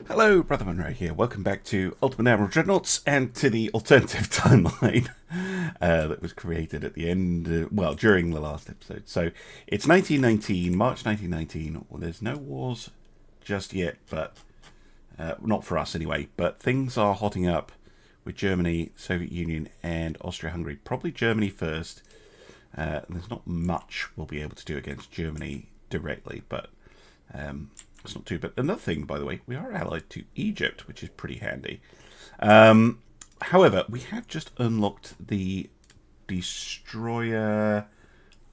Hello, Brother Monroe here. Welcome back to Ultimate Naval Dreadnoughts and to the alternative timeline that was created at the end, well, during the last episode. So it's 1919, March 1919. Well, there's no wars just yet, but not for us anyway. But things are hotting up with Germany, Soviet Union, and Austria-Hungary. Probably Germany first. There's not much we'll be able to do against Germany directly, but it's not too bad. Another thing, by the way, we are allied to Egypt, which is pretty handy. However, we have just unlocked the destroyer.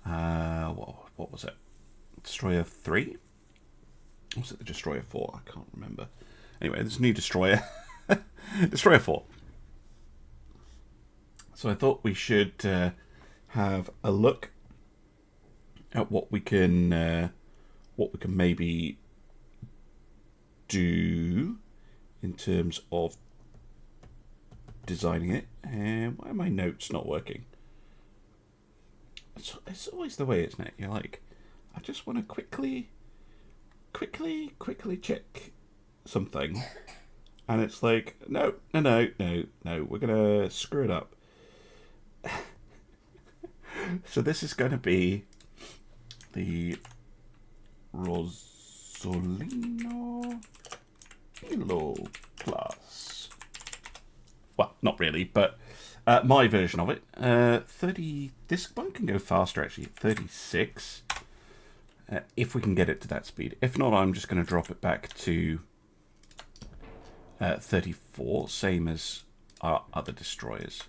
What was it? Destroyer 3? Or was it the destroyer 4? I can't remember. Anyway, this new destroyer, destroyer 4. So I thought we should have a look at what we can maybe do in terms of designing it. And why are my notes not working? It's always the way, isn't it? You're like, I just want to quickly check something, and it's like, no, we're gonna screw it up. So this is going to be the Rosolino Kilo class. Well, not really, but my version of it. 30. This one can go faster actually. 36. If we can get it to that speed. If not, I'm just going to drop it back to 34, same as our other destroyers.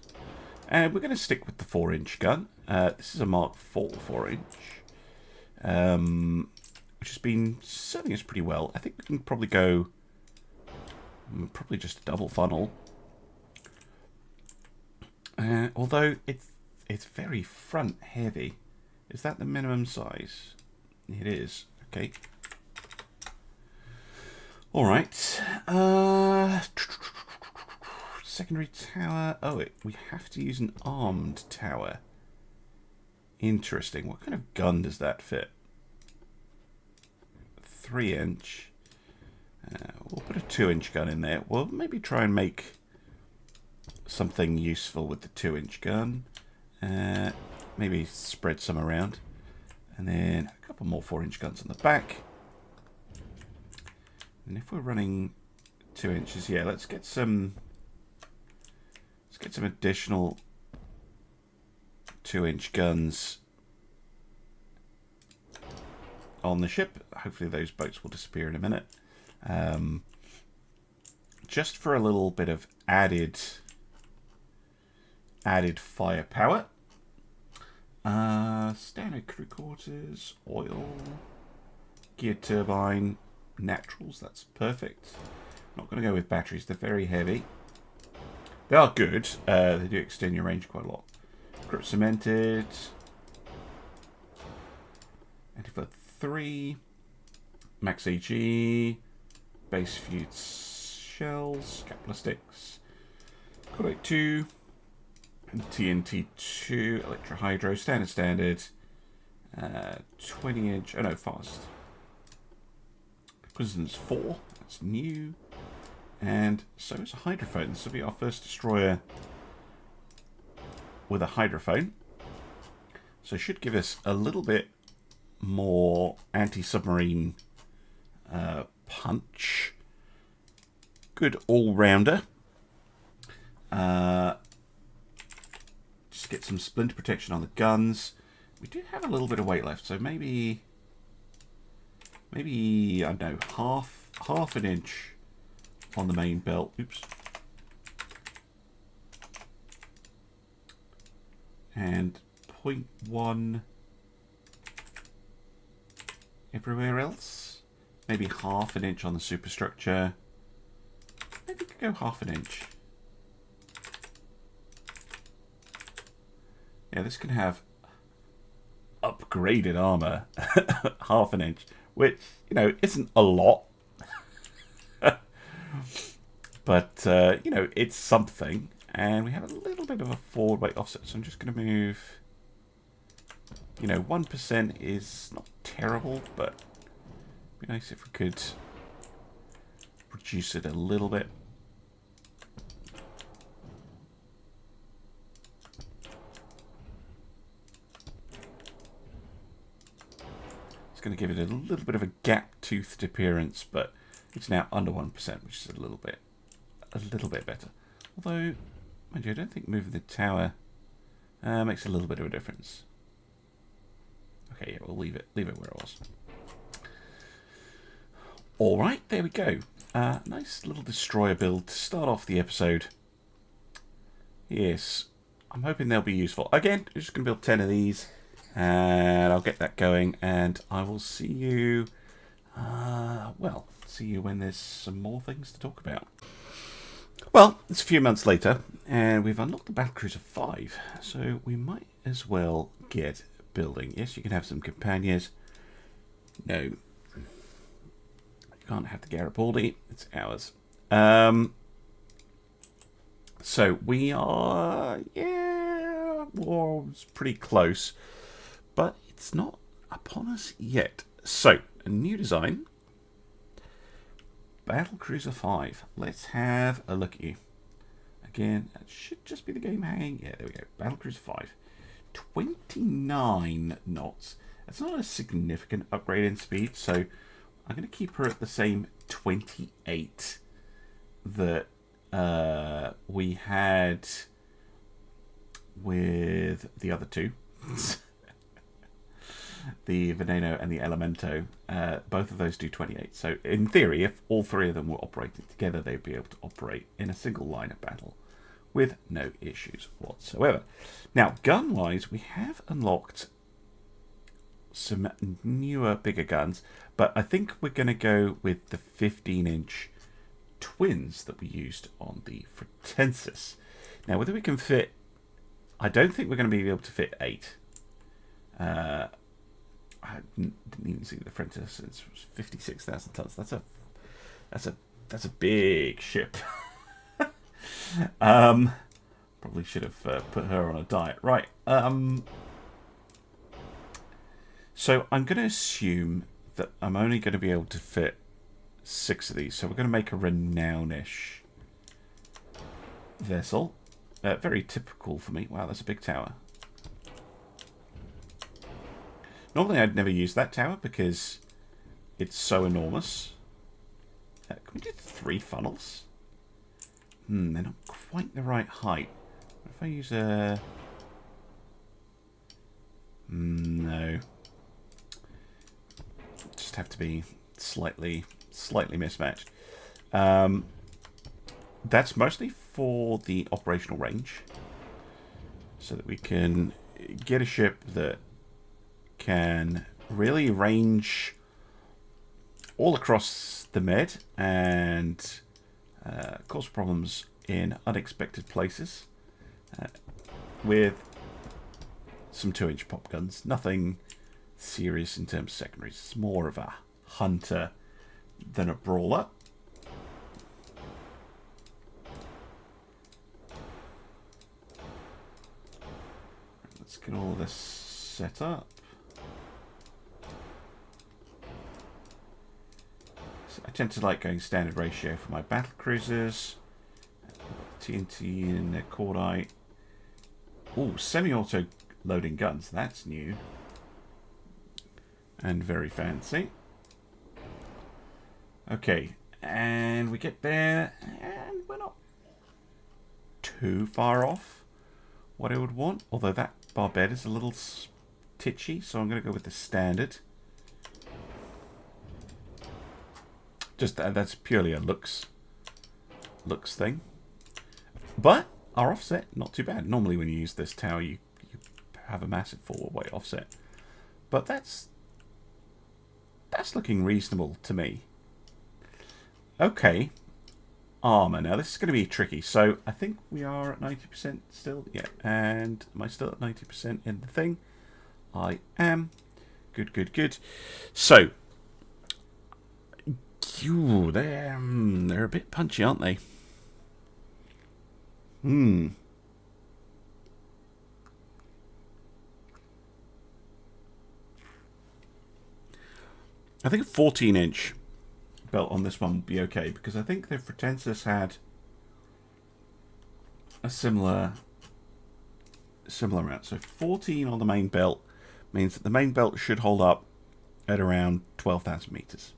And we're going to stick with the 4-inch gun. This is a Mark IV 4-inch. Which has been serving us pretty well. I think we can probably go probably just a double funnel. Although it's very front heavy. Is that the minimum size? It is. Okay. All right. Secondary tower. Oh, we have to use an armed tower. Interesting. What kind of gun does that fit? 3-inch. We'll put a 2-inch gun in there. We'll maybe try and make something useful with the 2-inch gun. Maybe spread some around. And then a couple more 4-inch guns on the back. And if we're running 2 inches, yeah, let's get some additional 2-inch guns on the ship. Hopefully those boats will disappear in a minute. Just for a little bit of added firepower. Standard crew quarters, oil, geared turbine, naturals, that's perfect. Not going to go with batteries, they're very heavy. They are good, they do extend your range quite a lot. Grip cemented. Anti-flood 3. Max AG. Base fused shells. Cap plastics. Cordate 2. And TNT 2. Electrohydro. Standard. 20-inch. Oh no, fast. Prisoners 4. That's new. And so is a hydrophone. This will be our first destroyer with a hydrophone. So it should give us a little bit more anti-submarine punch. Good all-rounder. Just get some splinter protection on the guns. We do have a little bit of weight left, so maybe I don't know, half an inch on the main belt. Oops. And 0.1 everywhere else. Maybe half an inch on the superstructure. Maybe we could go half an inch. Yeah, this can have upgraded armor. Half an inch. Which, you know, isn't a lot. But, you know, it's something. And we have a little bit of a forward weight offset. So I'm just going to move... You know, 1% is not terrible, but it'd be nice if we could reduce it a little bit. It's going to give it a little bit of a gap-toothed appearance, but it's now under 1%, which is a little bit better. Although, mind you, I don't think moving the tower makes a little bit of a difference. Okay, yeah, we'll leave it where it was. All right, there we go. Nice little destroyer build to start off the episode. Yes, I'm hoping they'll be useful. Again, I'm just going to build 10 of these, and I'll get that going, and I will see you, well, see you when there's some more things to talk about. Well, it's a few months later, and we've unlocked the battlecruiser 5, so we might as well get building. Yes, you can have some companions. No, you can't have the Garibaldi. It's ours. So we are, yeah, war's pretty close, but it's not upon us yet. So, a new design. Battlecruiser 5. Let's have a look at you. Again, that should just be the game hanging. Yeah, there we go. Battlecruiser 5. 29 knots. That's not a significant upgrade in speed, so I'm going to keep her at the same 28 that we had with the other two. The Veneno and the Elemento, both of those do 28. So in theory, if all three of them were operating together, they'd be able to operate in a single line of battle with no issues whatsoever. Now, gun-wise, we have unlocked some newer, bigger guns, but I think we're going to go with the 15-inch twins that we used on the Fretensis. Now, whether we can fit... I don't think we're going to be able to fit 8. I didn't even see the Fretensis. It's 56,000 tons. That's a big ship. Probably should have put her on a diet. Right. So I'm going to assume that I'm only going to be able to fit 6 of these. So we're going to make a Renown-ish vessel. Very typical for me. Wow, that's a big tower. Normally I'd never use that tower because it's so enormous. Can we do 3 funnels? They're not quite the right height. What if I use a... no. Just have to be slightly mismatched. That's mostly for the operational range, so that we can get a ship that can really range all across the Med and cause problems in unexpected places with some 2-inch pop guns. Nothing serious in terms of secondaries. It's more of a hunter than a brawler. Let's get all this set up. So I tend to like going standard ratio for my battle cruisers. TNT in their cordite. Oh, semi-auto loading guns. That's new. And very fancy. Okay, and we get there, and we're not too far off what I would want. Although that barbette is a little titchy, so I'm going to go with the standard. Just that's purely a looks thing. But our offset, not too bad. Normally when you use this tower, you have a massive forward weight offset. But that's looking reasonable to me. Okay. Armor. Now this is going to be tricky. So I think we are at 90% still. Yeah. And am I still at 90% in the thing? I am. Good, good, good. So they're a bit punchy, aren't they? I think a 14-inch belt on this one will be okay, because I think the Fretensis had a similar amount. So 14 on the main belt means that the main belt should hold up at around 12,000 meters,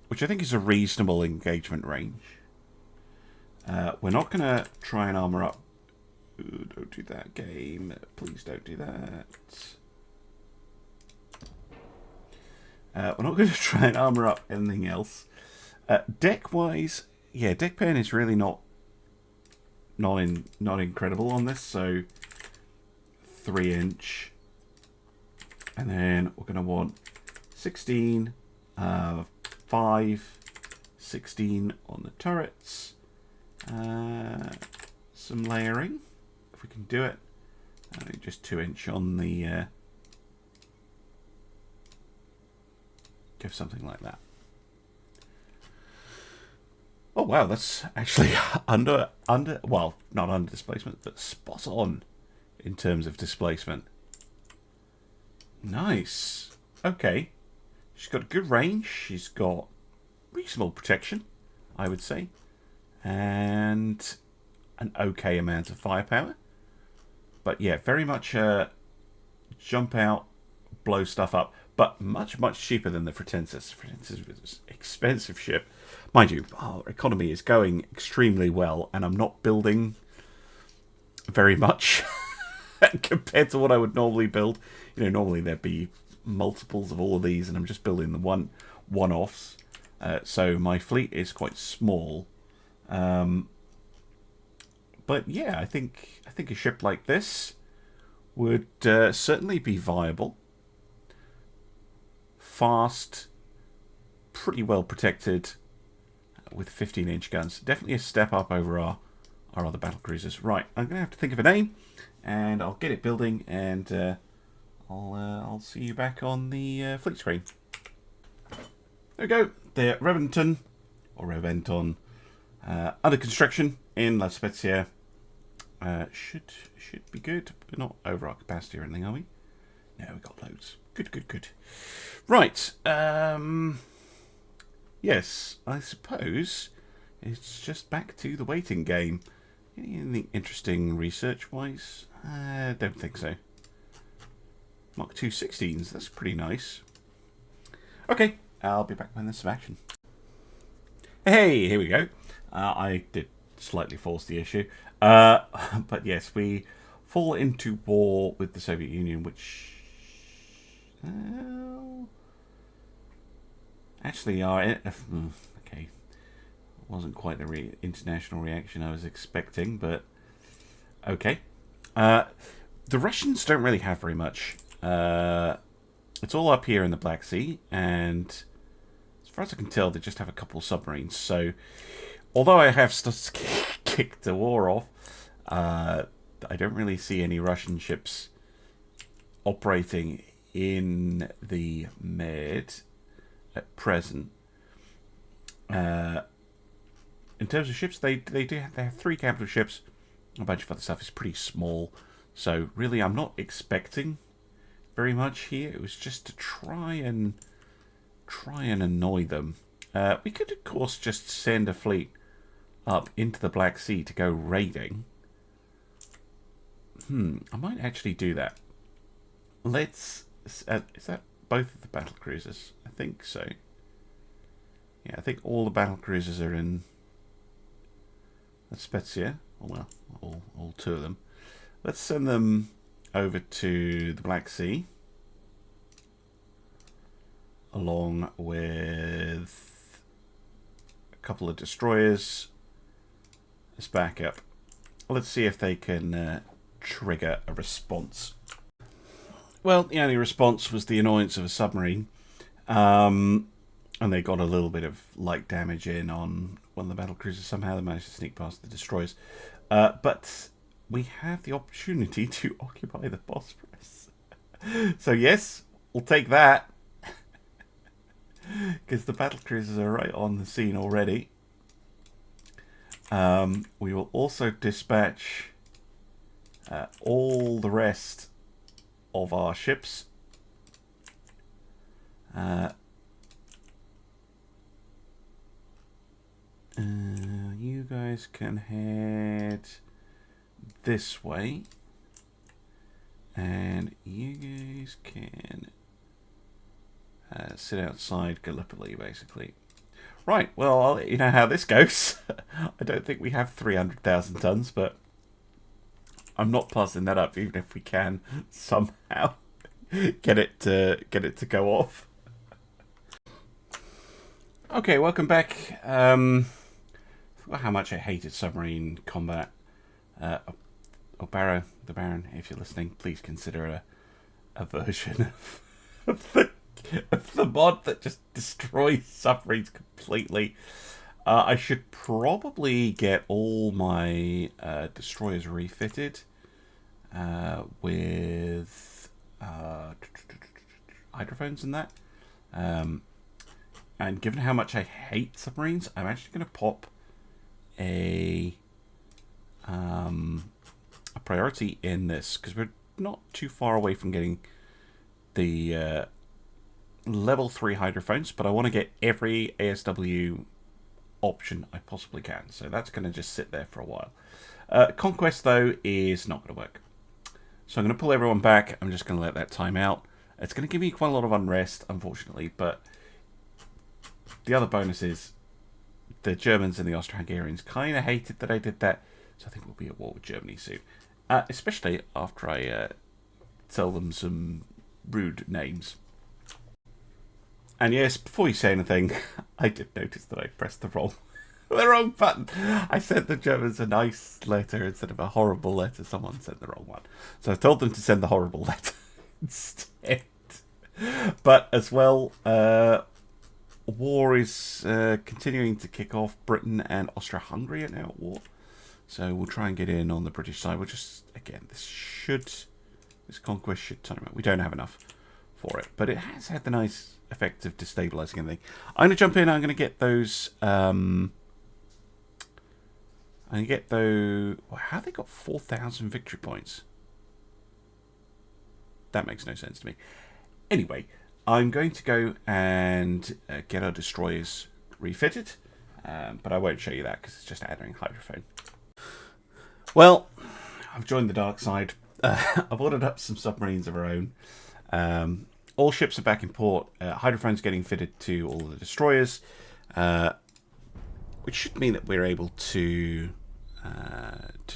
which I think is a reasonable engagement range. We're not going to try and armor up. Ooh, don't do that, game. Please don't do that. We're not going to try and armor up anything else. Deck-wise, yeah, deck pen is really not incredible on this. So 3-inch, and then we're going to want 16, 5, 16 on the turrets. Some layering, if we can do it. Just 2-inch on the. Give something like that. Oh wow, that's actually under well, not under displacement, but spot on in terms of displacement. Nice. Okay. She's got a good range. She's got reasonable protection, I would say. And an okay amount of firepower. But yeah, very much jump out, blow stuff up. But much, much cheaper than the Fretensis. Fretensis is an expensive ship. Mind you, our economy is going extremely well, and I'm not building very much compared to what I would normally build. You know, normally there'd be multiples of all of these, and I'm just building the one-offs. So my fleet is quite small. But yeah, I think a ship like this would certainly be viable. Fast, pretty well protected, with 15-inch guns. Definitely a step up over our other battlecruisers. Right, I'm going to have to think of a name, and I'll get it building, and I'll see you back on the fleet screen. There we go. The Reventon, or Reventon, under construction in La Spezia. Should be good. We're not over our capacity or anything, are we? No, we got loads. Good. Right. Yes, I suppose it's just back to the waiting game. Anything interesting research-wise? I don't think so. Mark II 16s, that's pretty nice. Okay, I'll be back when there's some action. Hey, here we go. I did slightly force the issue. But yes, we fall into war with the Soviet Union, which... actually, okay, wasn't quite the international reaction I was expecting, but okay. The Russians don't really have very much. It's all up here in the Black Sea, and as far as I can tell, they just have a couple of submarines. So, although I have kicked the war off, I don't really see any Russian ships operating in the Med at present. In terms of ships, they have 3 capital ships. A bunch of other stuff is pretty small, so really I'm not expecting very much here. It was just to try and annoy them. We could of course just send a fleet up into the Black Sea to go raiding. I might actually do that. Let's... is that both of the battlecruisers? I think so. Yeah, I think all the battlecruisers are in Spezia. Oh, well, all 2 of them. Let's send them over to the Black Sea, along with a couple of destroyers as backup. Let's see if they can trigger a response. Well, the only response was the annoyance of a submarine. And they got a little bit of light damage in on one of the battlecruisers. Somehow they managed to sneak past the destroyers. But we have the opportunity to occupy the Bosphorus. So yes, we'll take that. Because the battlecruisers are right on the scene already. We will also dispatch all the rest of our ships. You guys can head this way. And you guys can sit outside Gallipoli, basically. Right, well, I'll let you know how this goes. I don't think we have 300,000 tons, but I'm not passing that up, even if we can somehow get it to go off. Okay, welcome back. How much I hated submarine combat. Barrow, the Baron, if you're listening, please consider a version of the mod that just destroys submarines completely. I should probably get all my destroyers refitted with hydrophones and that. And given how much I hate submarines, I'm actually going to pop a priority in this, because we're not too far away from getting the level 3 hydrophones, but I want to get every ASW option I possibly can. So that's going to just sit there for a while. Conquest, though, is not going to work. So I'm going to pull everyone back. I'm just going to let that time out. It's going to give me quite a lot of unrest, unfortunately, but the other bonus is the Germans and the Austro-Hungarians kind of hated that I did that, so I think we'll be at war with Germany soon. Especially after I tell them some rude names. And yes, before you say anything, I did notice that I pressed the wrong button. I sent the Germans a nice letter instead of a horrible letter. Someone sent the wrong one. So I told them to send the horrible letter instead. But as well, war is continuing to kick off. Britain and Austria-Hungary are now at war. So we'll try and get in on the British side. We'll just, again, this conquest should turn around. We don't have enough for it, but it has had the nice effect of destabilizing everything. I'm going to jump in. I'm going to get those. I'm going to get those. Well, how have they got 4,000 victory points? That makes no sense to me. Anyway, I'm going to go and get our destroyers refitted, but I won't show you that because it's just adding hydrophone. Well, I've joined the dark side. I've ordered up some submarines of our own. All ships are back in port. Hydrophone's getting fitted to all the destroyers, which should mean that we're able to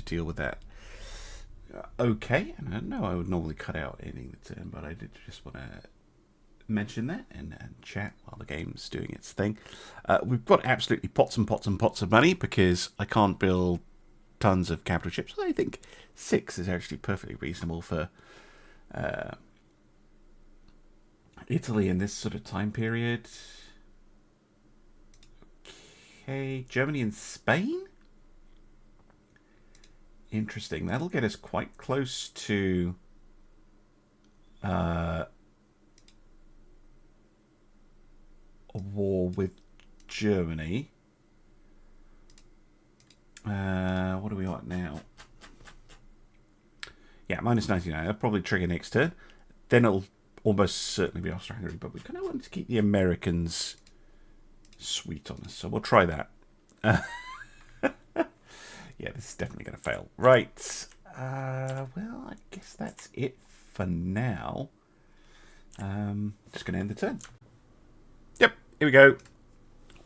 deal with that. Okay, and I know I would normally cut out ending the turn, but I did just want to mention that and chat while the game's doing its thing. We've got absolutely pots and pots and pots of money because I can't build tons of capital ships. I think 6 is actually perfectly reasonable for Italy in this sort of time period. Okay, Germany and Spain? Interesting. That'll get us quite close to a war with Germany. What are we at now? Yeah, minus 99. That'll probably trigger next turn. Then it'll almost certainly be Austria-Hungary, but we kind of want to keep the Americans sweet on us, so we'll try that. Yeah, this is definitely going to fail. Right. Well, I guess that's it for now. Just going to end the turn. Yep, here we go.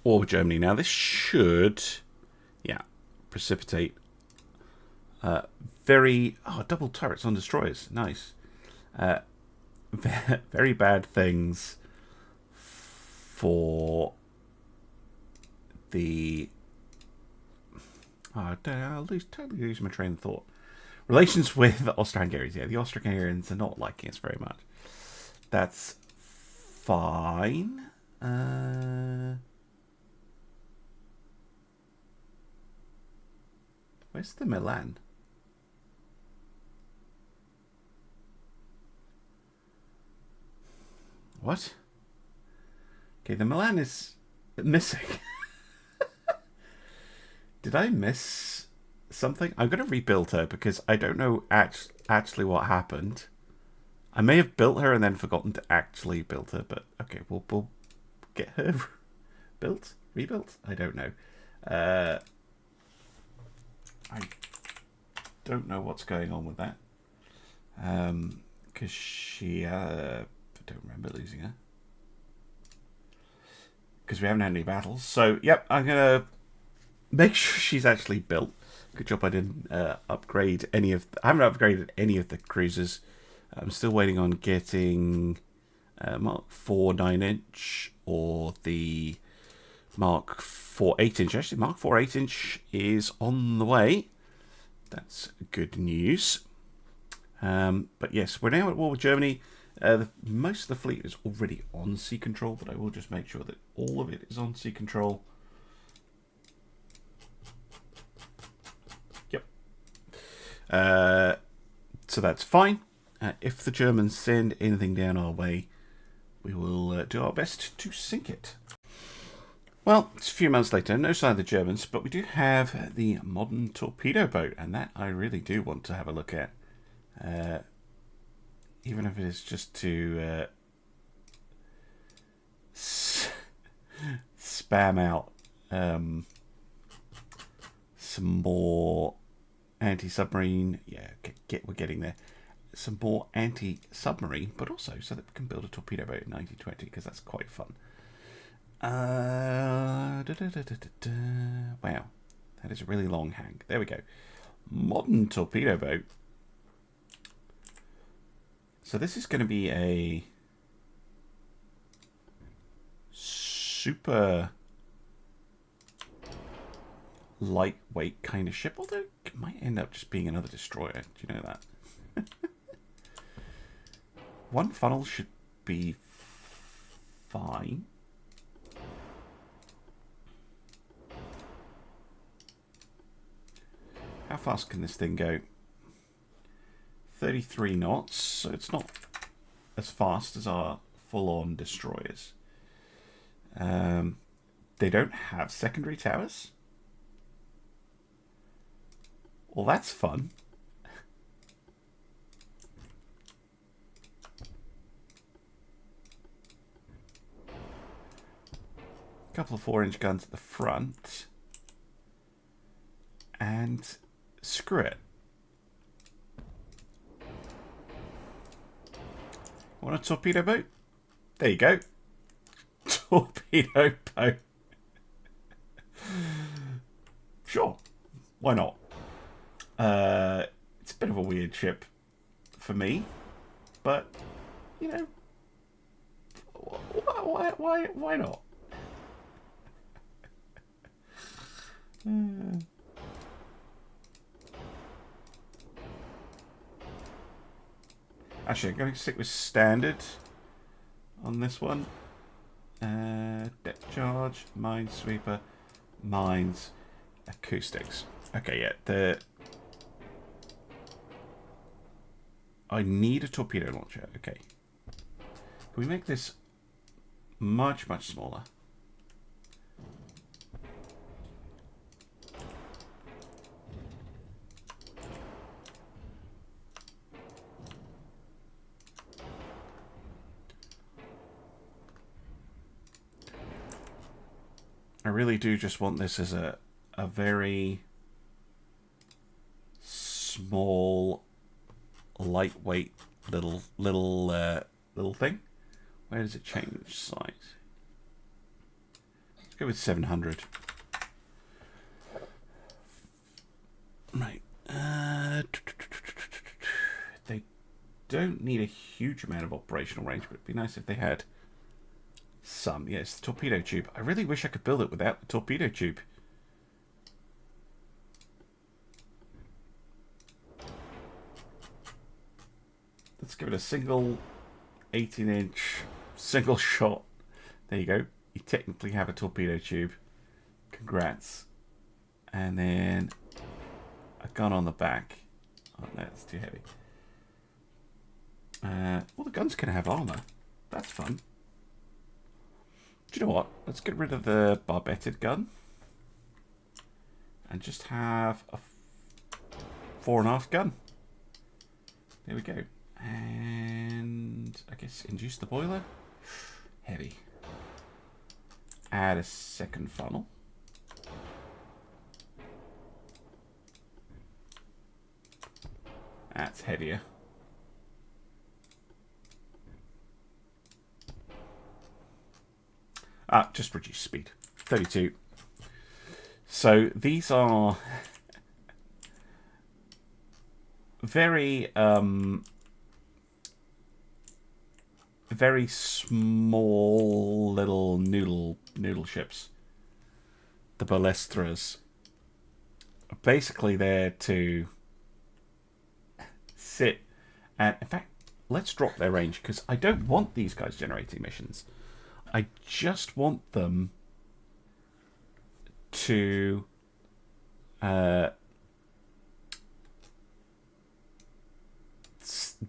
War with Germany now. This should, yeah, precipitate very... Oh, double turrets on destroyers. Nice. Very bad things for the... Oh, I'll totally lose my train of thought. Relations with the Austro-Hungarians. Yeah, the Austro-Hungarians are not liking us very much. That's fine. Where's the Milan? What? Okay, the Milan is missing. Did I miss something? I'm going to rebuild her because I don't know actually what happened. I may have built her and then forgotten to actually build her, but okay, we'll get her built, rebuilt. I don't know. I don't know what's going on with that. Because she... I don't remember losing her. Because we haven't had any battles. So, yep, I'm going to make sure she's actually built. Good job I didn't upgrade any of... I haven't upgraded any of the cruisers. I'm still waiting on getting Mark 4 9-inch or the Mark 4 8-inch. Actually, Mark 4 8-inch is on the way. That's good news. But yes, we're now at war with Germany. Most of the fleet is already on sea control, but I will just make sure that all of it is on sea control. Yep. So that's fine. If the Germans send anything down our way, we will do our best to sink it. Well, it's a few months later, no sign of the Germans, but we do have the modern torpedo boat, and that I really do want to have a look at. Even if it is just to spam out some more anti-submarine. Yeah, we're getting there. Some more anti-submarine, but also so that we can build a torpedo boat in 1920, because that's quite fun. Wow, that is a really long hang. There we go. Modern torpedo boat. So this is going to be a super lightweight kind of ship, although it might end up just being another destroyer. Do you know that? One funnel should be fine. How fast can this thing go? 33 knots, so it's not as fast as our full-on destroyers. They don't have secondary towers. Well, that's fun. A couple of 4-inch guns at the front. And screw it. Want a torpedo boat? There you go. Torpedo boat. Sure. Why not? It's a bit of a weird ship for me. But, you know, why not? Actually, I'm going to stick with standard on this one. Depth charge, minesweeper, mines, acoustics. Okay, yeah. I need a torpedo launcher. Okay. Can we make this much, much smaller? I really do just want this as a very small, lightweight little thing. Where does it change size? Let's go with 700. Right. They don't need a huge amount of operational range, but it'd be nice if they had some. Yes, the torpedo tube. I really wish I could build it without the torpedo tube. Let's give it a single 18-inch single shot. There you go. You technically have a torpedo tube. Congrats. And then a gun on the back. Oh, no, that's too heavy. Well, the guns can have armor. That's fun. Do you know what? Let's get rid of the barbetted gun. And just have a 4.5 gun. There we go. And I guess induce the boiler. Heavy. Add a second funnel. That's heavier. Just reduce speed. 32. So these are very very small little noodle ships. The ballistras. Basically there to sit, and in fact, let's drop their range, because I don't want these guys generating missions. I just want them to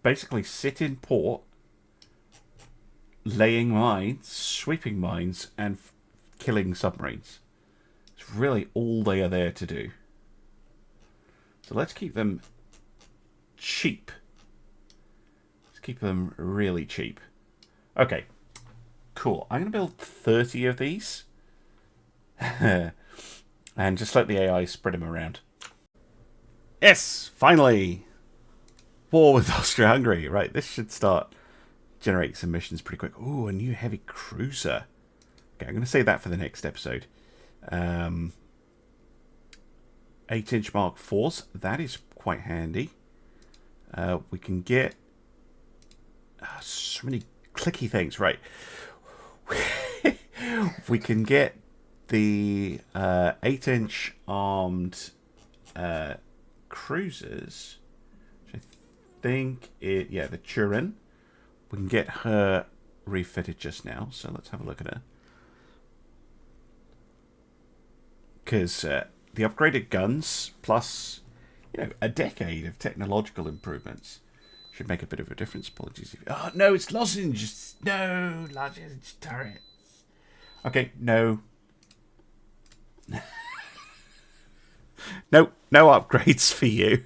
basically sit in port, laying mines, sweeping mines, and killing submarines. It's really all they are there to do. So let's keep them cheap. Let's keep them really cheap. Okay, cool. I'm going to build 30 of these. And just let the AI spread them around. Yes, finally! War with Austria-Hungary. Right, this should start generating some missions pretty quick. Ooh, a new heavy cruiser. Okay, I'm going to save that for the next episode. 8-inch Mark IVs. That is quite handy. We can get so many clicky things. Right. We can get the 8-inch armed cruisers. Which I think the Turin. We can get her refitted just now. So let's have a look at her. Because the upgraded guns plus, a decade of technological improvements should make a bit of a difference. Apologies. Oh, no, it's lozenges. No, lozenge turrets. Okay, no. No upgrades for you.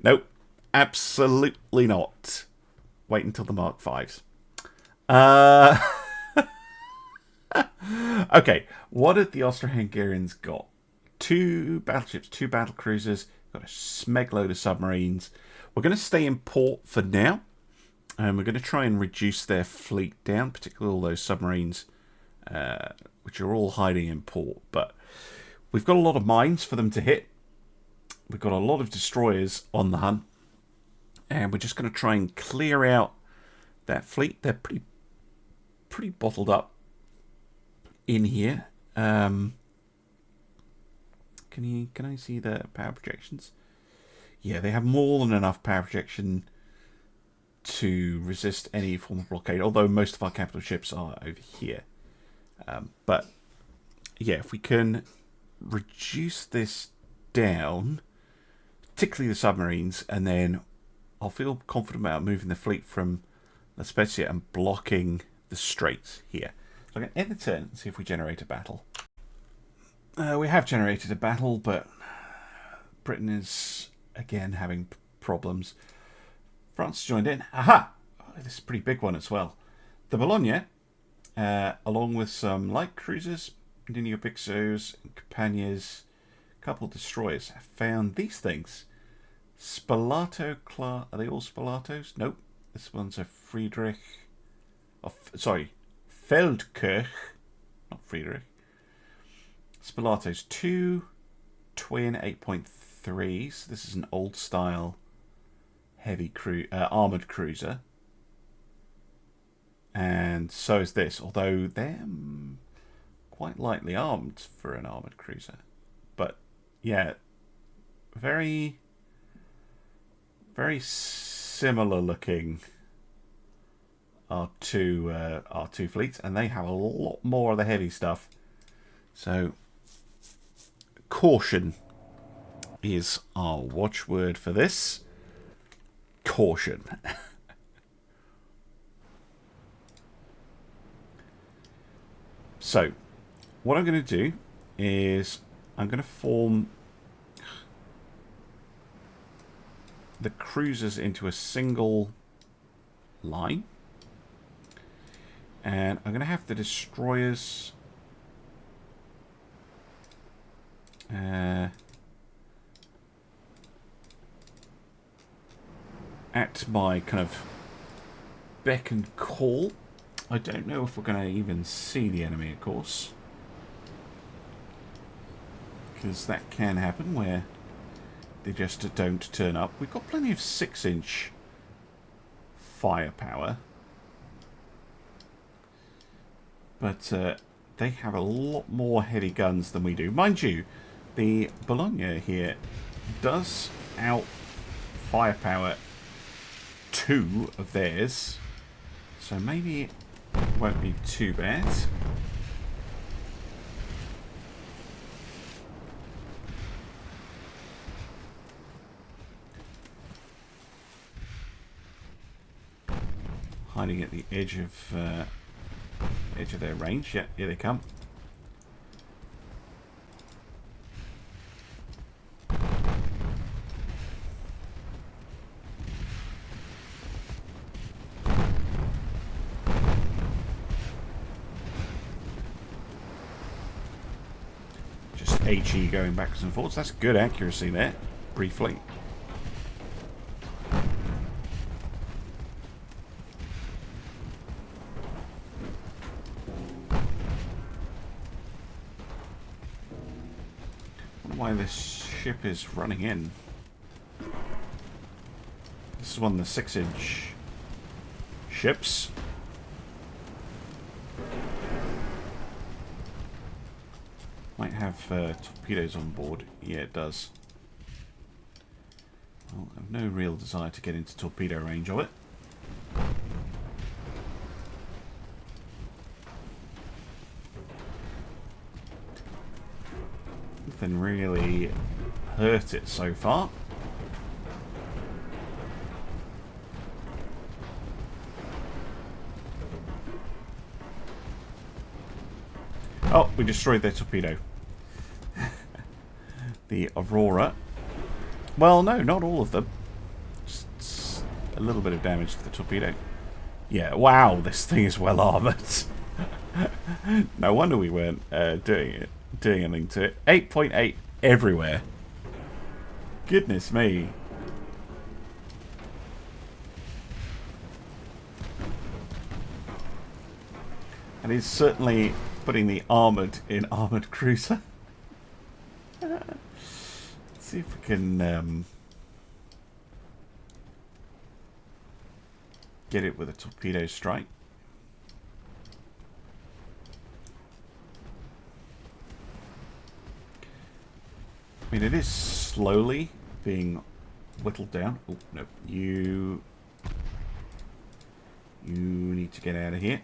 Nope, absolutely not. Wait until the Mark Vs. Okay, what have the Austro-Hungarians got? 2 battleships, 2 battlecruisers, got a smeg load of submarines. We're going to stay in port for now, and we're going to try and reduce their fleet down, particularly all those submarines, which are all hiding in port. But we've got a lot of mines for them to hit. We've got a lot of destroyers on the hunt, and we're just going to try and clear out that fleet. They're pretty bottled up in here. Can I see the power projections? Yeah, they have more than enough power projection to resist any form of blockade, although most of our capital ships are over here. But yeah, if we can reduce this down, particularly the submarines, and then I'll feel confident about moving the fleet from La Spezia and blocking the straits here. So I'm going to end the turn and see if we generate a battle. We have generated a battle, but Britain is again having problems. France joined in. Aha! Oh, this is a pretty big one as well. The Bologna, along with some light cruisers, Nino Pixos, and Campanias, a couple of destroyers, have found these things. Spalato class. Are they all Spalatos? Nope. This one's a Friedrich. Oh, sorry. Feldkirch. Not Friedrich. Spalatos 2 twin 8.3s. This is an old style heavy armoured cruiser. And so is this, although they're quite lightly armed for an armoured cruiser. But yeah, very similar looking our two fleets, and they have a lot more of the heavy stuff. So caution is our watchword for this. Caution. So what I'm going to do is I'm going to form the cruisers into a single line, and I'm going to have the destroyers at my kind of beck and call. I don't know if we're going to even see the enemy, of course, because that can happen where they just don't turn up. We've got plenty of 6-inch firepower, but they have a lot more heavy guns than we do. Mind you, the Bologna here does out firepower 2 of theirs, so maybe it won't be too bad. Hiding at the edge of their range. Yeah, here they come. Just HE going backwards and forwards. That's good accuracy there, briefly. Why this ship is running in. This is one of the 6-inch ships. Might have torpedoes on board. Yeah, it does. Well, I have no real desire to get into torpedo range of it. Nothing really hurt it so far. Oh, we destroyed their torpedo. The Aurora. Well, no, not all of them. Just a little bit of damage to the torpedo. Yeah, wow, this thing is well armoured. No wonder we weren't doing anything to it. 8.8 everywhere. Goodness me. And he's certainly putting the armoured in armoured cruiser. Let's see if we can get it with a torpedo strike. I mean, it is slowly being whittled down. Oh, no. You need to get out of here.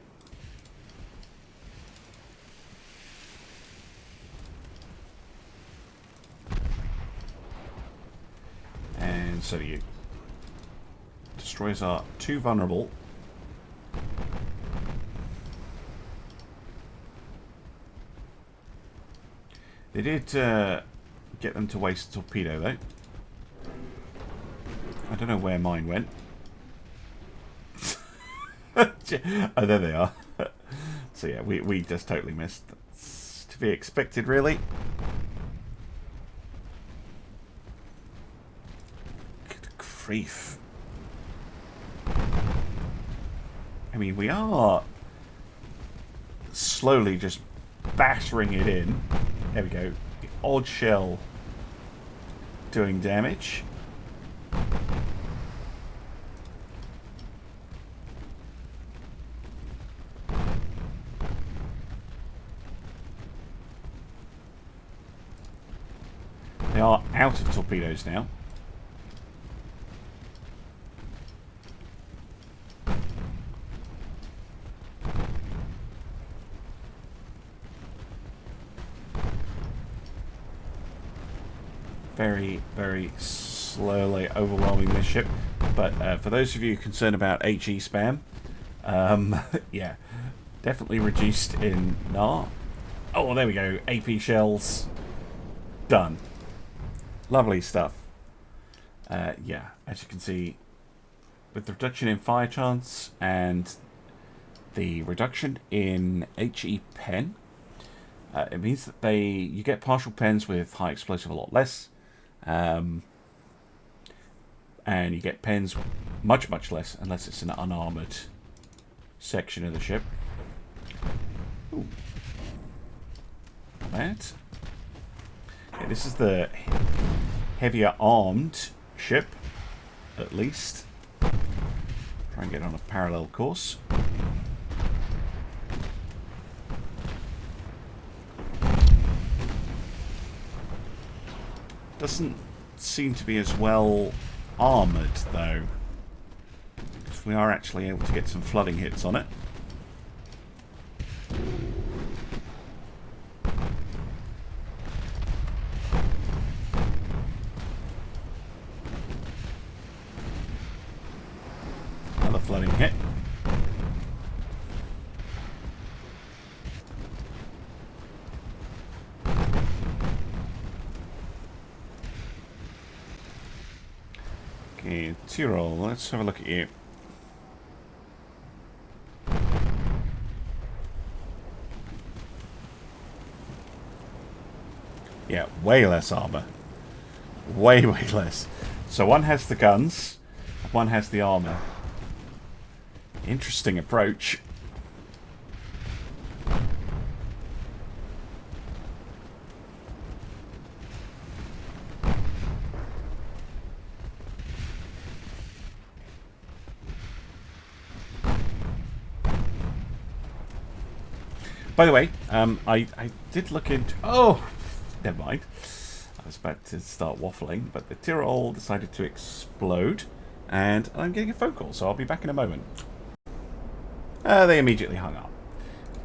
And so do you. Destroyers are too vulnerable. They did get them to waste a torpedo, though. I don't know where mine went. Oh, there they are. So yeah, we just totally missed. That's to be expected, really. Good grief. I mean, we are slowly just battering it in. There we go. The odd shell doing damage. They are out of torpedoes now. Very, very slowly overwhelming this ship. But for those of you concerned about HE spam, yeah, definitely reduced in NAR. Oh, there we go. AP shells. Done. Lovely stuff. Yeah, as you can see, with the reduction in fire chance and the reduction in HE pen, it means that you get partial pens with high explosive a lot less. And you get pens much, much less unless it's an unarmoured section of the ship. Ooh. Not bad. Okay, this is the heavier armed ship, at least. Try and get on a parallel course. Doesn't seem to be as well armoured, though. If we are actually able to get some flooding hits on it. Another flooding hit. Okay, Tyrol, let's have a look at you. Yeah, way less armour. Way, way less. So one has the guns, one has the armour. Interesting approach. By the way, I did look into... Oh! Never mind. I was about to start waffling, but the Tyrol decided to explode, and I'm getting a phone call, so I'll be back in a moment. They immediately hung up.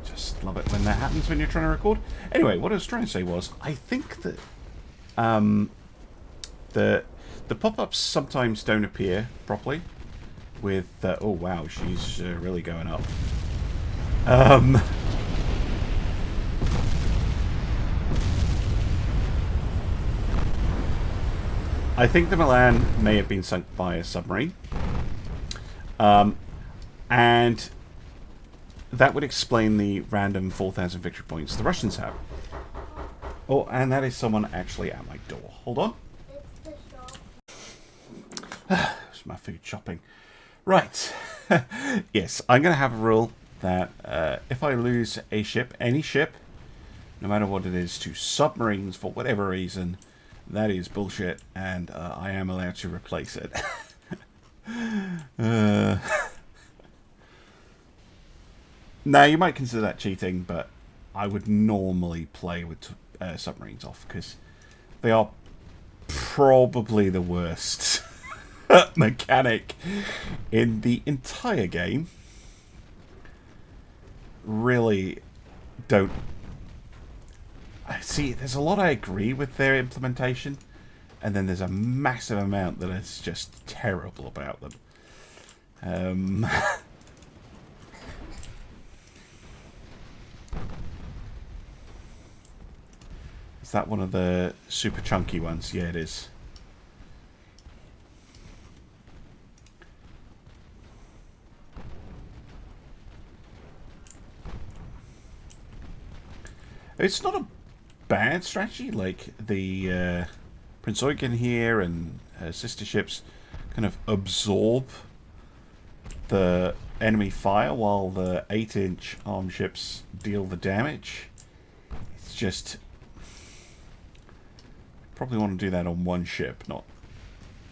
Just love it when that happens when you're trying to record. Anyway, what I was trying to say was, I think that the pop-ups sometimes don't appear properly with... oh wow, she's really going up. I think the Milan may have been sunk by a submarine. And that would explain the random 4,000 victory points the Russians have. Oh, and that is someone actually at my door. Hold on. It's my food shopping. Right. Yes, I'm going to have a rule that if I lose a ship, any ship, no matter what it is, to submarines for whatever reason, that is bullshit, and I am allowed to replace it. Now, you might consider that cheating, but I would normally play with submarines off, because they are probably the worst mechanic in the entire game. Really don't... See, there's a lot I agree with their implementation, and then there's a massive amount that is just terrible about them. Is that one of the super chunky ones? Yeah, it is. It's not a bad strategy, like the Prince Eugen here and sister ships kind of absorb the enemy fire while the 8-inch armed ships deal the damage. It's just probably want to do that on one ship, not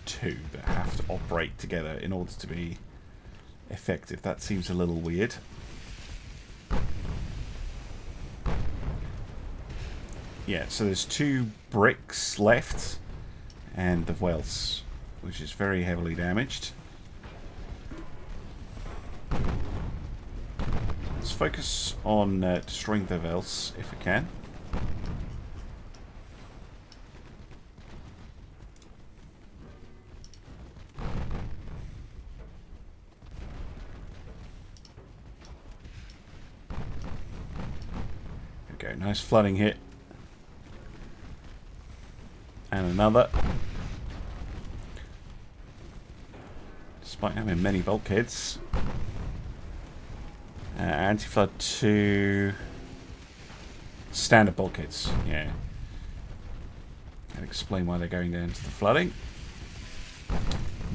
two that have to operate together in order to be effective. That seems a little weird. Yeah, so there's 2 bricks left, and the Welshy, which is very heavily damaged. Let's focus on destroying the Welshy if we can. There we go, nice flooding hit. And another. Despite having many bulkheads. Anti-flood to standard bulkheads. Yeah. I'll explain why they're going down to the flooding.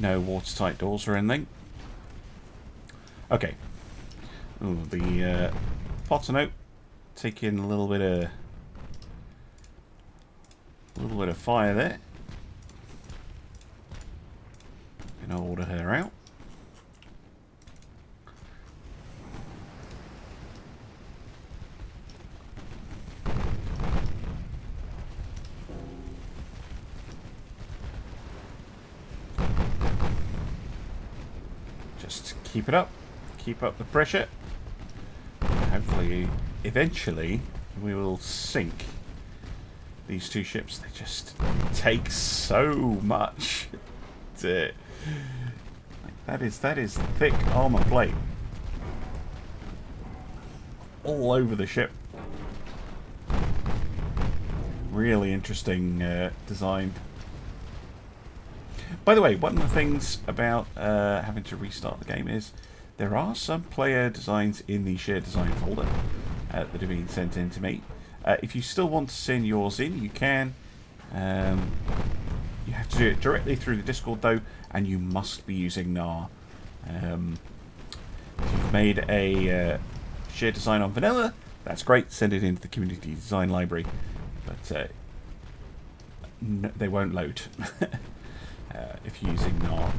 No watertight doors or anything. Okay. Ooh, the potter note. Taking a little bit of fire there. Gonna order her out. Just keep it up. Keep up the pressure. Hopefully, eventually, we will sink these two ships. They just take so much. That is thick armor plate all over the ship. Really interesting design. By the way, one of the things about having to restart the game is there are some player designs in the shared design folder that are being sent in to me. If you still want to send yours in, you can. You have to do it directly through the Discord though, and you must be using NAR. If you've made a shared design on vanilla, that's great. Send it into the community design library, but no, they won't load if you're using NAR.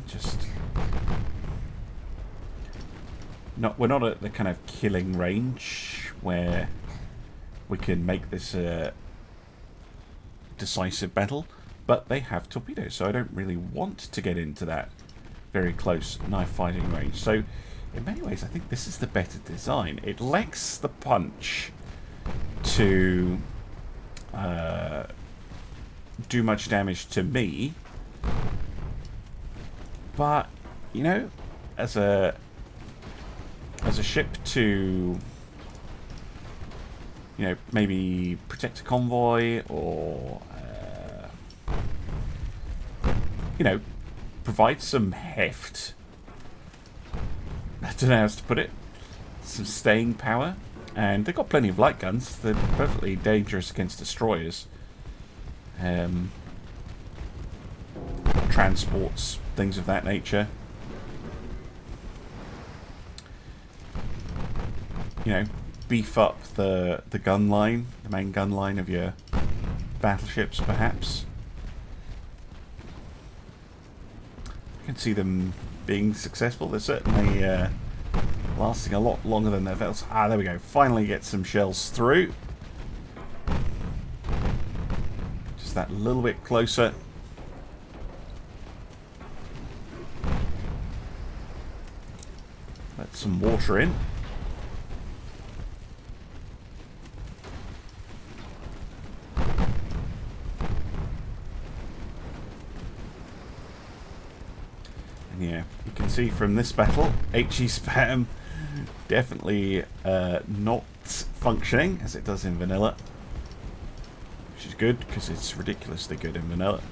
Just we're not at the kind of killing range where we can make this a decisive battle, but they have torpedoes, so I don't really want to get into that very close knife fighting range. So in many ways I think this is the better design. It lacks the punch to do much damage to me, but you know, as a ship to, you know, maybe protect a convoy or you know, provide some heft. I don't know how else to put it. Some staying power, and they've got plenty of light guns. They're perfectly dangerous against destroyers. Transports, things of that nature. You know, beef up the gun line, the main gun line of your battleships, perhaps. I can see them being successful. They're certainly lasting a lot longer than their vessels. Ah, there we go. Finally get some shells through. Just that little bit closer. Let some water in. Yeah, you can see from this battle, HE spam definitely not functioning as it does in vanilla, which is good because it's ridiculously good in vanilla.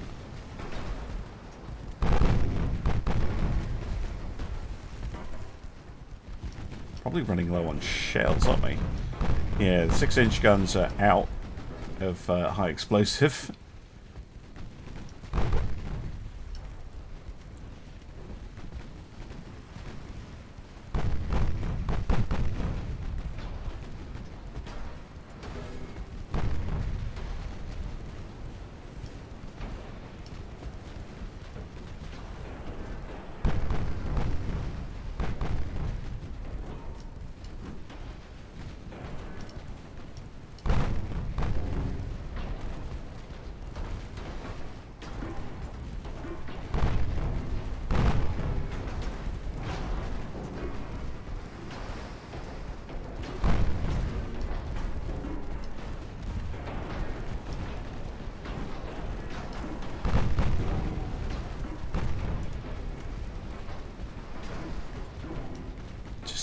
Probably running low on shells, aren't we? Yeah, the 6-inch guns are out of high explosive.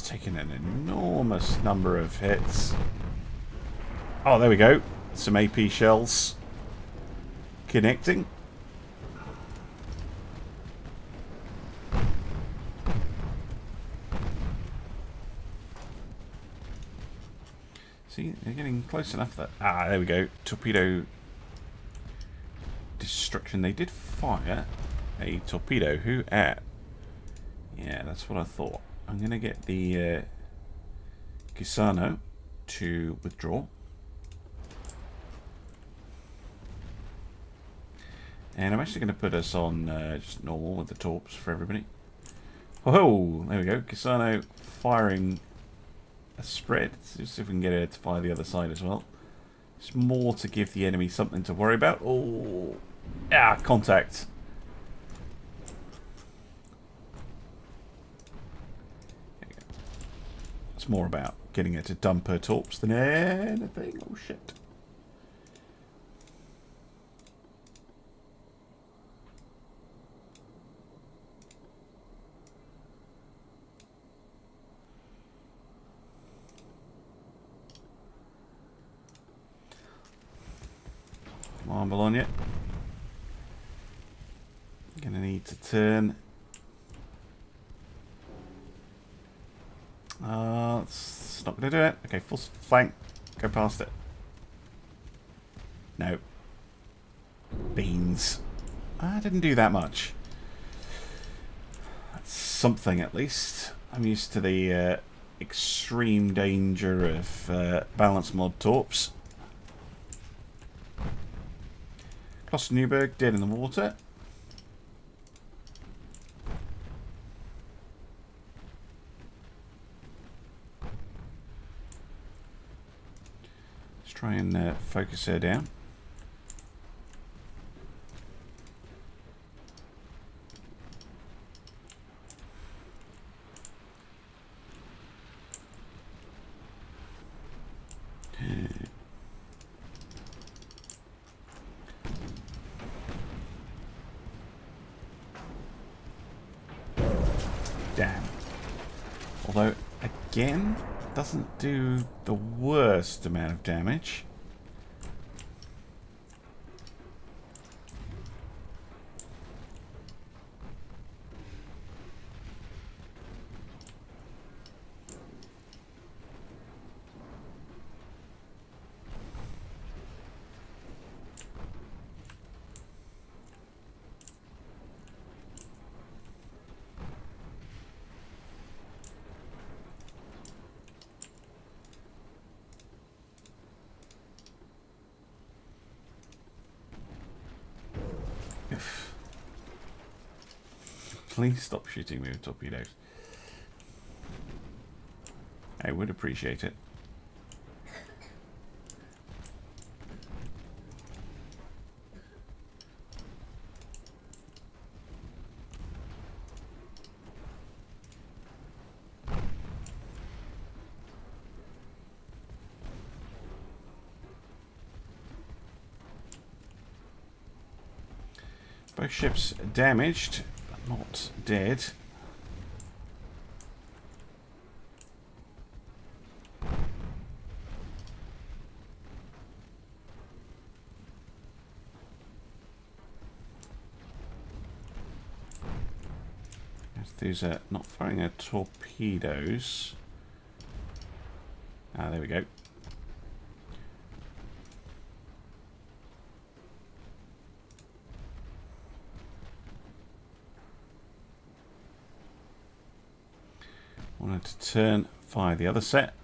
Taking an enormous number of hits. Oh, there we go. Some AP shells connecting. See, they're getting close enough that... Ah, there we go. Torpedo destruction. They did fire a torpedo. Who at? Yeah, that's what I thought. I'm going to get the Gisano to withdraw. And I'm actually going to put us on just normal with the torps for everybody. Oh, there we go. Gisano firing a spread. Let's see if we can get her to fire the other side as well. It's more to give the enemy something to worry about. Oh, ah, contact. There you go. It's more about getting her to dump her torps than anything. Oh, shit. Come on, Bologna. Gonna need to turn. It's not gonna do it. Okay, full flank. Go past it. No. Beans. I didn't do that much. That's something at least. I'm used to the extreme danger of balance mod torps. Newberg dead in the water. Let's try and focus her down. Damn. Although, again, doesn't do the worst amount of damage. Please stop shooting me with torpedoes. I would appreciate it. Both ships damaged. Not dead. These are not firing our torpedoes. Ah, there we go. Wanted to turn, fire the other set.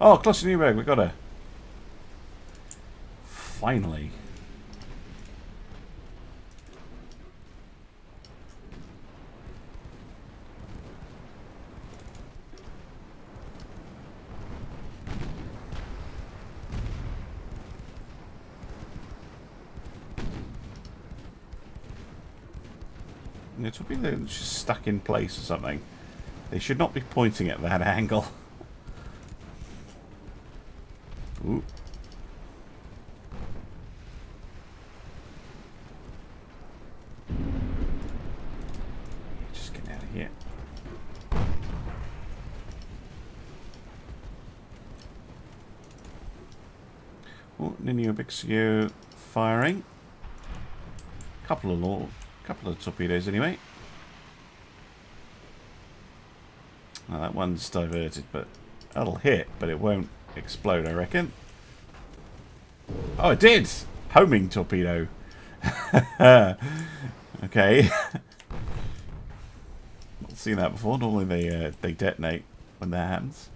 Oh, Cluster Newberg, we got her. Finally. It would be just stuck in place or something. They should not be pointing at that angle. Ooh. Just get out of here. Oh, Ninio Bixio firing. Couple of torpedoes anyway. Well, that one's diverted, but that'll hit, but it won't explode, I reckon. Oh, it did! Homing torpedo. Okay. Not seen that before. Normally they detonate when that happens.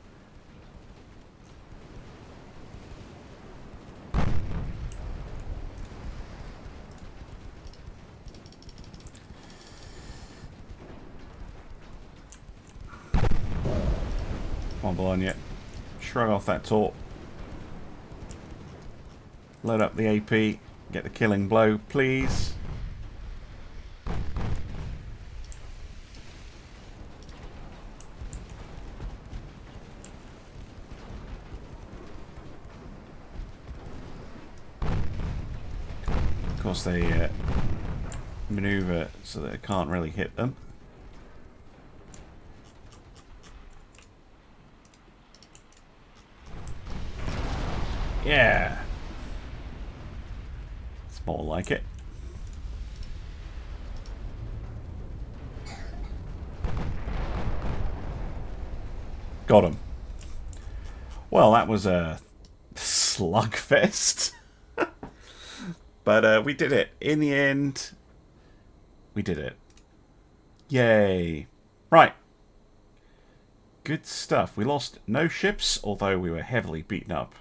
Come on, Bologna. Shrug off that torp. Load up the AP. Get the killing blow, please. Of course, they maneuver so that it can't really hit them. Yeah. It's more like it. Got him. Well, that was a slugfest. But we did it. In the end, we did it. Yay. Right. Good stuff. We lost no ships, although we were heavily beaten up.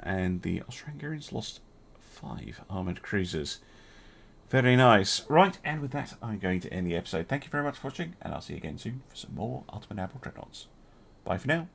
And the Austria-Hungarians lost 5 armoured cruisers. Very nice. Right, and with that, I'm going to end the episode. Thank you very much for watching, and I'll see you again soon for some more Ultimate Naval Dreadnoughts. Bye for now.